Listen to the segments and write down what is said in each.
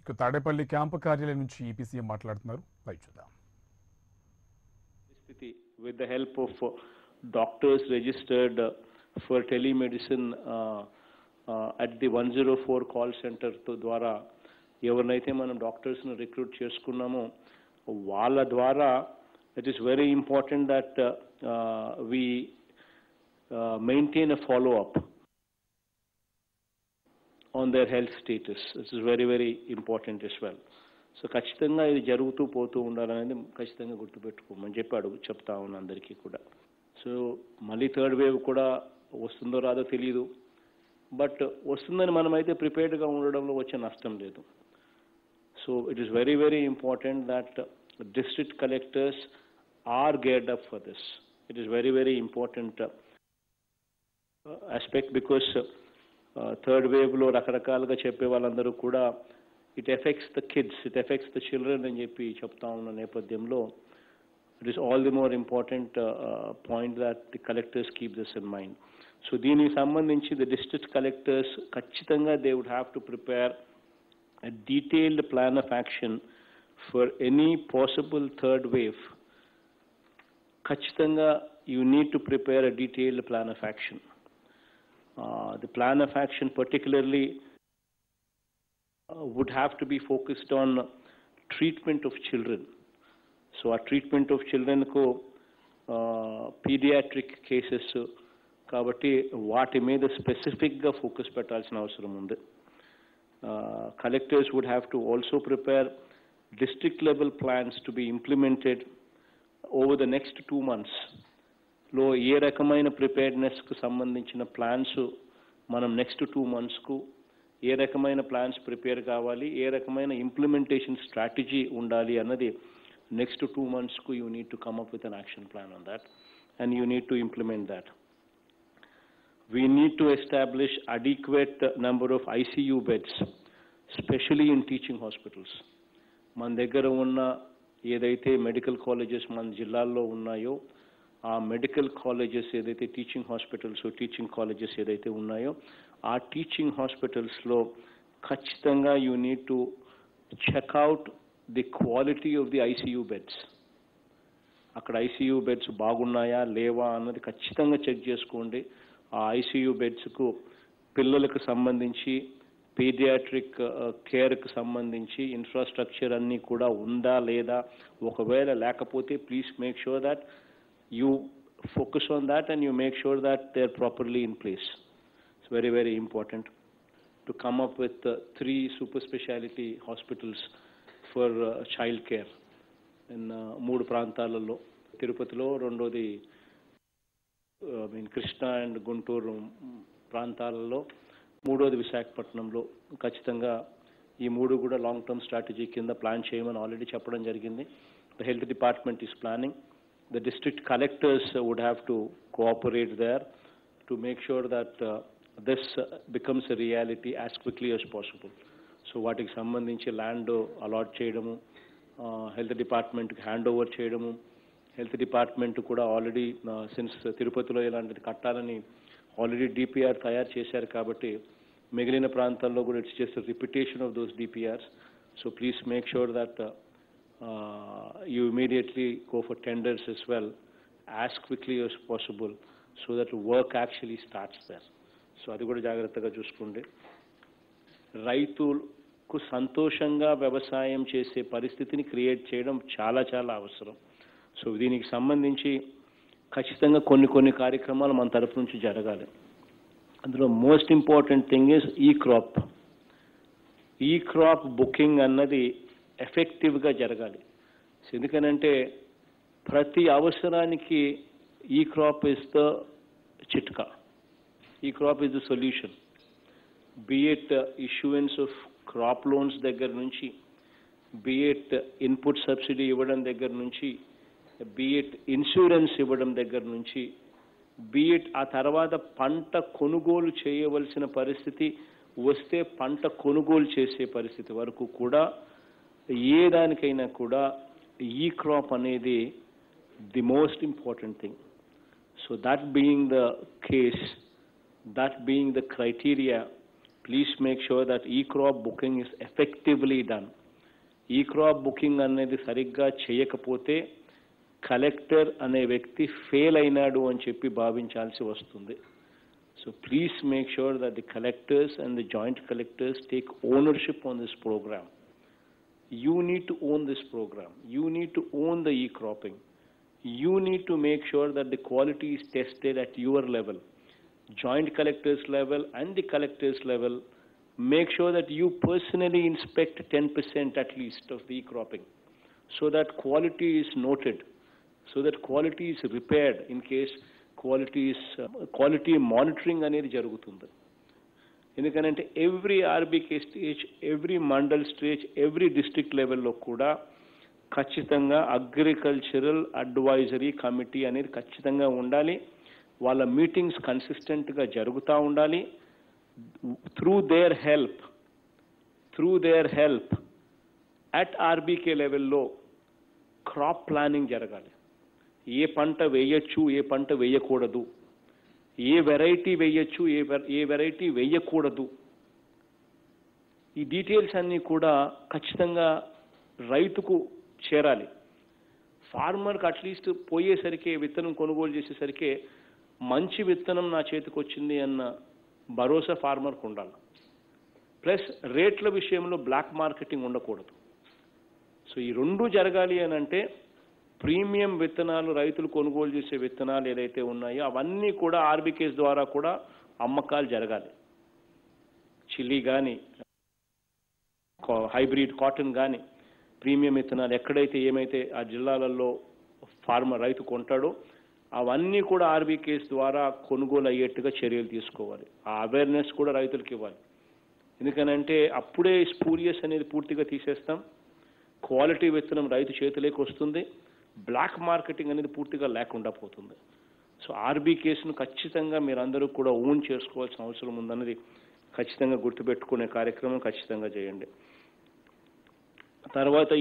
ఇక తాడేపల్లి క్యాంపు కార్యాలయం నుంచి ఈపీసీఎం మాట్లాడుతున్నారు. లైవ్ చూద్దాం. With the help of doctors registered for telemedicine at the 104 call center ద్వారా ఎవరినైతే మనం డాక్టర్స్ని రిక్రూట్ చేసుకున్నామో వాళ్ళ ద్వారా it is very important that we maintain a follow-up on their health status. This is very, very important as well. So ఖచ్చితంగా ఇది జరుగుతూ పోతూ ఉండాలనేది ఖచ్చితంగా గుర్తుపెట్టుకోమని చెప్తా ఉన్నాను అందరికీ కూడా. సో మళ్ళీ థర్డ్ వేవ్ కూడా వస్తుందో రాదో తెలియదు, బట్ వస్తుందని మనమైతే ప్రిపేర్డ్గా ఉండడంలో వచ్చే నష్టం లేదు. So it is very very important that district collectors are geared up for this. It is very very important aspect because third wave లో రకరకాలుగా చెప్పే వాళ్ళందరూ కూడా it affects the kids, it affects the children అని చెప్పి చెప్తా ఉన్న నేపథ్యంలో it is all the more important point that the collectors keep this in mind. So దీనికి సంబంధించి the district collectors ఖచ్చితంగా they would have to prepare a detailed plan of action for any possible third wave. Khachitanga, you need to prepare a detailed plan of action. The plan of action particularly would have to be focused on treatment of children. So our treatment of children ko pediatric cases kabatti vaati meeda specific ga focus pettalsina avasaram undi. Collectors would have to also prepare district level plans to be implemented over the next 2 months. లో ఏ రకమైన ప్రిపేర్డ్నెస్కు సంబంధించిన plans మనం next 2 monthsకు ఏ రకమైన plans prepare కావాలి, ఏ రకమైన implementation strategy ఉండాలి అన్నది next 2 monthsకు you need to come up with an action plan on that and you need to implement that. We need to establish adequate number of ICU beds, especially in teaching hospitals. మన దగ్గర ఉన్న ఏదైతే medical colleges మన జిల్లాల్లో ఉన్నాయో ఆ medical colleges ఏదైతే teaching hospitals teaching colleges ఏదైతే ఉన్నాయో ఆ టీచింగ్ హాస్పిటల్స్లో ఖచ్చితంగా you need to check out the quality of the ICU beds. అక్కడ ఐసీయూ బెడ్స్ బాగున్నాయా లేవా అన్నది ఖచ్చితంగా చెక్ చేసుకోండి. ఆ ఐసీయూ బెడ్స్కు పిల్లలకు సంబంధించి పీడియాట్రిక్ కేర్కి సంబంధించి ఇన్ఫ్రాస్ట్రక్చర్ అన్నీ కూడా ఉందా లేదా, ఒకవేళ లేకపోతే please make sure that you focus on that and you make sure that they are properly in place. It's very very important to come up with 3 super speciality hospitals for child care in 3 ప్రాంతాలలో, తిరుపతిలో, రెండోది Krishna and Guntur ప్రాంతాలలో, మూడోది విశాఖపట్నంలో. ఖచ్చితంగా ఈ 3 కూడా long term strategy కింద ప్లాన్ చేయమని ఆల్రెడీ చెప్పడం జరిగింది. The health department is planning. The district collectors would have to cooperate there to make sure that this becomes a reality as quickly as possible. So వాటికి సంబంధించి land allot చేయడము, health డిపార్ట్మెంట్కి hand over చేయడము, health department కూడా already since తిరుపతిలో ఇలాంటిది కట్టాలని already DPR తయారు చేశారు కాబట్టి మిగిలిన ప్రాంతాల్లో కూడా it's just repetition of those DPRs. So please make sure that you immediately go for tenders as well as quickly as possible so that work actually starts there. So అది కూడా జాగ్రత్తగా చూసుకోండి. రైతులకు సంతోషంగా వ్యవసాయం చేసే పరిస్థితిని క్రియేట్ చేయడం చాలా చాలా అవసరం. సో దీనికి సంబంధించి ఖచ్చితంగా కొన్ని కార్యక్రమాలు మన తరఫు నుంచి జరగాలి. అందులో మోస్ట్ ఇంపార్టెంట్ థింగ్ ఈజ్ ఈ క్రాప్ బుకింగ్ అన్నది ఎఫెక్టివ్గా జరగాలి. ఎందుకనంటే ప్రతి అవసరానికి ఈ క్రాప్ ఇస్ ద చిట్కా, ఈ crop is the solution. బిఎట్ issuance of crop loans దగ్గర నుంచి, బిఎట్ ఇన్పుట్ సబ్సిడీ ఇవ్వడం దగ్గర నుంచి, బిఎట్ ఇన్సూరెన్స్ ఇవ్వడం దగ్గర నుంచి, బిఎట్ ఆ తర్వాత పంట కొనుగోలు చేయవలసిన పరిస్థితి వస్తే పంట కొనుగోలు చేసే పరిస్థితి వరకు కూడా ఏ దానికైనా కూడా ఈ క్రాప్ అనేది the most important thing. So that being the case, that being the criteria, Please make sure that e-crop booking is effectively done. E-crop booking అనేది సరిగ్గా చేయకపోతే కలెక్టర్ అనే వ్యక్తి ఫెయిల్ అయినాడు అని చెప్పి భావించాల్సి వస్తుంది. So please make sure that the collectors and the joint collectors take ownership on this program. You need to own this program. You need to own the e-cropping. You need to make sure that the quality is tested at your level, joint collectors level and the collectors level. Make sure that you personally inspect 10% at least of the e-cropping, so that quality is noted, so that quality is repaired in case quality monitoring అనేది జరుగుతుంది. ఎందుకంటే every RBK stage, every mandal stage, every district లెవెల్లో కూడా ఖచ్చితంగా agricultural advisory committee అనేది ఖచ్చితంగా ఉండాలి. వాళ్ళ మీటింగ్స్ కన్సిస్టెంట్గా జరుగుతూ ఉండాలి. Through there help at RBK లెవెల్లో క్రాప్ ప్లానింగ్ జరగాలి. ఏ పంట వేయచ్చు, ఏ పంట వేయకూడదు, ఏ వెరైటీ వేయచ్చు, ఏ వెరైటీ వేయకూడదు, ఈ డీటెయిల్స్ అన్నీ కూడా ఖచ్చితంగా రైతుకు చేరాలి. ఫార్మర్కి అట్లీస్ట్ పోయేసరికి విత్తనం కొనుగోలు చేసేసరికి మంచి విత్తనం నా చేతికి వచ్చింది అన్న భరోసా ఫార్మర్కు ఉండాలి. ప్లస్ రేట్ల విషయంలో బ్లాక్ మార్కెటింగ్ ఉండకూడదు. సో ఈ రెండు జరగాలి అని అంటే ప్రీమియం విత్తనాలు, రైతులు కొనుగోలు చేసే విత్తనాలు ఏదైతే ఉన్నాయో అవన్నీ కూడా ఆర్బీకేస్ ద్వారా కూడా అమ్మకాలు జరగాలి. చిల్లీ కానీ, హైబ్రిడ్ కాటన్ కానీ, ప్రీమియం విత్తనాలు ఎక్కడైతే ఏమైతే ఆ జిల్లాలలో ఫార్మర్ రైతు కొంటాడో అవన్నీ కూడా ఆర్బీకేస్ ద్వారా కొనుగోలు అయ్యేట్టుగా చర్యలు తీసుకోవాలి. ఆ అవేర్నెస్ కూడా రైతులకు ఇవ్వాలి. ఎందుకనంటే అప్పుడే స్పూరియస్ అనేది పూర్తిగా తీసేస్తాం, క్వాలిటీ విత్తనం రైతు చేతిలోకి వస్తుంది, బ్లాక్ మార్కెటింగ్ అనేది పూర్తిగా లేకుండా పోతుంది. సో ఆర్బీకేస్ను ఖచ్చితంగా మీరందరూ కూడా ఓన్ చేసుకోవాల్సిన అవసరం ఉందన్నది ఖచ్చితంగా గుర్తుపెట్టుకునే కార్యక్రమం ఖచ్చితంగా చేయండి. తర్వాత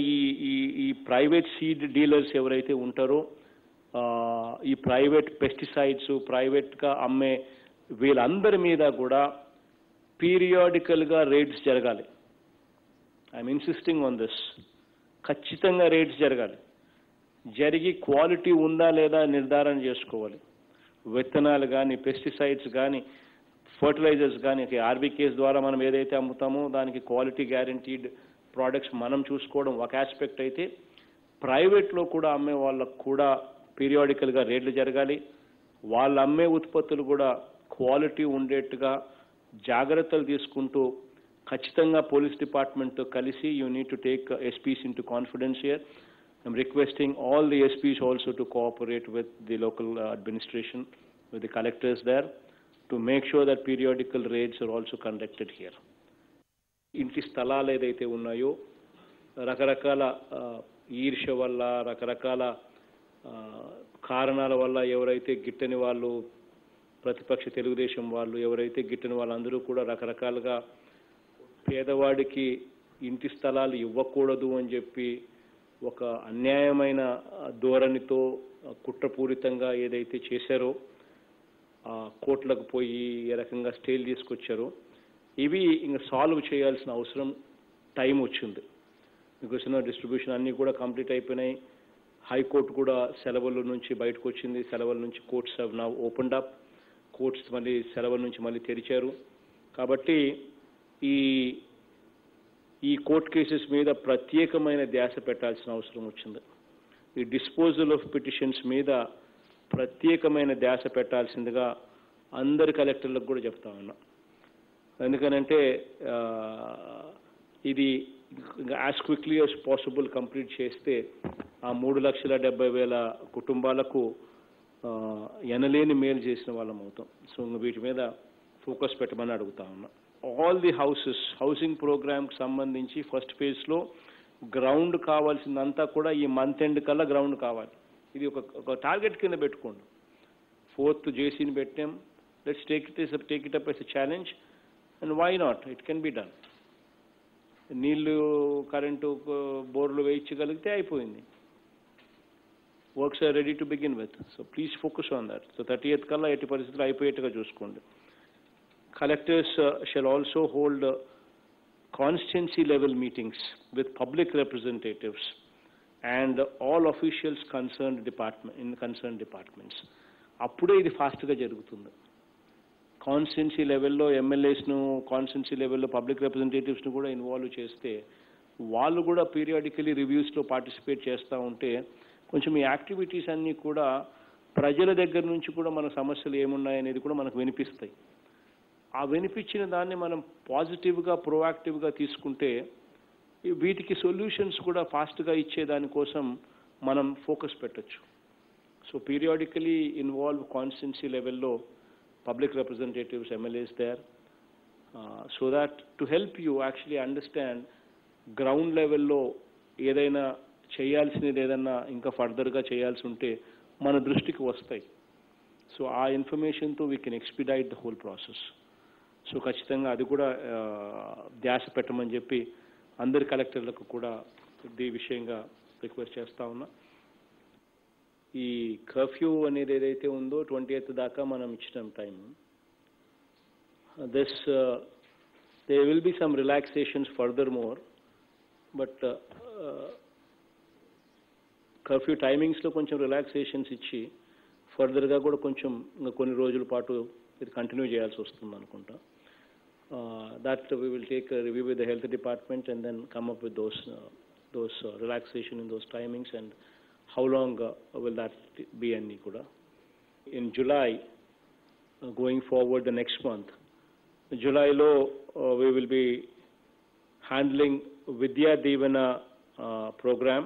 ఈ ప్రైవేట్ సీడ్ డీలర్స్ ఎవరైతే ఉంటారో, ఈ ప్రైవేట్ పెస్టిసైడ్స్ ప్రైవేట్గా అమ్మే వీళ్ళందరి మీద కూడా పీరియాడికల్గా రేట్స్ జరగాలి. I'm insisting on this. ఖచ్చితంగా రేట్స్ జరగాలి. జరిగి క్వాలిటీ ఉందా లేదా నిర్ధారణ చేసుకోవాలి. విత్తనాలు కానీ, పెస్టిసైడ్స్ కానీ, ఫర్టిలైజర్స్ కానీ ఆర్బీకేస్ ద్వారా మనం ఏదైతే అమ్ముతామో దానికి క్వాలిటీ గ్యారంటీడ్ ప్రోడక్ట్స్ మనం చూసుకోవడం ఒక ఆస్పెక్ట్ అయితే, ప్రైవేట్లో కూడా అమ్మే వాళ్ళకు కూడా పీరియాడికల్గా రేట్లు జరగాలి. వాళ్ళు అమ్మే ఉత్పత్తులు కూడా క్వాలిటీ ఉండేట్టుగా జాగ్రత్తలు తీసుకుంటూ ఖచ్చితంగా పోలీస్ డిపార్ట్మెంట్తో కలిసి you need to take SPs in to confidence here. I'm requesting all the SPs also to cooperate with the local administration, with the collectors there, to make sure that periodical raids are also conducted here. ఇంటి స్థలాలు ఏదైతే ఉన్నాయో రకరకాల ఈర్ష్య వల్ల, రకరకాల కారణాల వల్ల ఎవరైతే గిట్టని వాళ్ళు, ప్రతిపక్ష తెలుగుదేశం వాళ్ళు ఎవరైతే గిట్టని వాళ్ళందరూ కూడా రకరకాలుగా పేదవాడికి ఇంటి స్థలాలు ఇవ్వకూడదు అని చెప్పి ఒక అన్యాయమైన ధోరణితో కుట్రపూరితంగా ఏదైతే చేశారో, కోర్టులకు పోయి ఏ రకంగా స్టేలు తీసుకొచ్చారో, ఇవి ఇంకా సాల్వ్ చేయాల్సిన అవసరం టైం వచ్చింది. బికాస్ డిస్ట్రిబ్యూషన్ అన్నీ కూడా కంప్లీట్ అయిపోయినాయి. హైకోర్టు కూడా సెలవుల నుంచి బయటకు వచ్చింది. సెలవుల నుంచి courts have now opened up. Courts మళ్ళీ సెలవుల నుంచి మళ్ళీ తెరిచారు. కాబట్టి ఈ కోర్ట్ కేసెస్ మీద ప్రత్యేకమైన ధ్యాస పెట్టాల్సిన అవసరం వచ్చింది. ఈ డిస్పోజల్ ఆఫ్ పిటిషన్స్ మీద ప్రత్యేకమైన ధ్యాస పెట్టాల్సిందిగా అందరి కలెక్టర్లకు కూడా చెప్తా ఉన్నా. ఎందుకనంటే ఇది as quickly as possible complete చేస్తే ఆ 3,70,000 కుటుంబాలకు ఎనలేని మేలు చేసిన వాళ్ళం అవుతాం. సో వీటి మీద ఫోకస్ పెట్టమని అడుగుతా ఉన్నా. ఆల్ ది హౌసింగ్ ప్రోగ్రామ్కి సంబంధించి ఫస్ట్ ఫేజ్లో గ్రౌండ్ కావాల్సిందంతా కూడా ఈ మంత్ ఎండ్ కల్లా గ్రౌండ్ కావాలి. ఇది ఒక టార్గెట్ కింద పెట్టుకోండి. 4th జేసీని పెట్టాం. Let's take it up as a challenge and why not, it can be done. నీళ్లు, కరెంటు, బోర్లు వేయించగలిగితే అయిపోయింది. Works are ready to begin with. So please focus on that. So 30th కల్లా ఎట్టి పరిస్థితుల్లో అయిపోయేట్టుగా చూసుకోండి. collectors shall also hold constituency level meetings with public representatives and all officials concerned departments. అప్పుడే ఇది ఫాస్ట్గా జరుగుతుంది. కాన్స్టిట్యున్సీ లెవెల్లో ఎమ్మెల్యేస్ను, కాన్స్టిట్యున్సీ లెవెల్లో పబ్లిక్ రిప్రజెంటేటివ్స్ను కూడా ఇన్వాల్వ్ చేస్తే వాళ్ళు కూడా పీరియాడికలీ రివ్యూస్లో పార్టిసిపేట్ చేస్తూ ఉంటే కొంచెం ఈ యాక్టివిటీస్ అన్నీ కూడా ప్రజల దగ్గర నుంచి కూడా మన సమస్యలు ఏమున్నాయనేది కూడా మనకు వినిపిస్తాయి. ఆ వినిపించిన దాన్ని మనం పాజిటివ్గా, ప్రోయాక్టివ్గా తీసుకుంటే వీటికి సొల్యూషన్స్ కూడా ఫాస్ట్గా ఇచ్చేదానికోసం మనం ఫోకస్ పెట్టచ్చు. సో పీరియాడికలీ ఇన్వాల్వ్ కాన్స్టిట్యున్సీ లెవెల్లో public representatives, MLAs there, so that to help you actually understand ground level లో ఏదైనా చేయాల్సినది ఏదైనా ఇంకా ఫర్దర్గా చేయాల్సి ఉంటే మన దృష్టికి వస్తాయి. సో ఆ ఇన్ఫర్మేషన్తో we can expedite the whole process. So ఖచ్చితంగా అది కూడా ధ్యాస పెట్టమని చెప్పి అందరి కలెక్టర్లకు కూడా ఈ విషయంగా రిక్వెస్ట్ చేస్తా ఉన్నా. ఈ కర్ఫ్యూ అనేది ఏదైతే ఉందో 20th దాకా మనం ఇచ్చిన time, there will be some relaxations furthermore, but curfew టైమింగ్స్లో కొంచెం రిలాక్సేషన్స్ ఇచ్చి ఫర్దర్గా కూడా కొంచెం ఇంకా కొన్ని రోజుల పాటు ఇది కంటిన్యూ చేయాల్సి వస్తుంది అనుకుంటా. That we will take a review with the health department and then come up with those relaxation in those timings and how long will that be any kuda. In July, going forward the next month, July lo we will be handling Vidya Devana program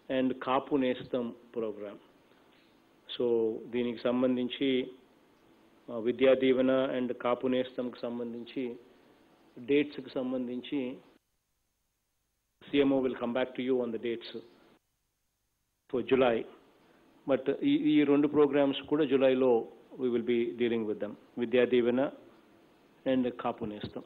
and Kapu Nestam program. So దీనికి సంబంధించి Vidya Deevena and కాపు నేస్తంకి సంబంధించి డేట్స్కి సంబంధించి CMO will come back to you on the dates for July, but ఈ రెండు programmes కూడా జూలైలో we will be dealing with them, Vidya Devana and Kapu Nestam.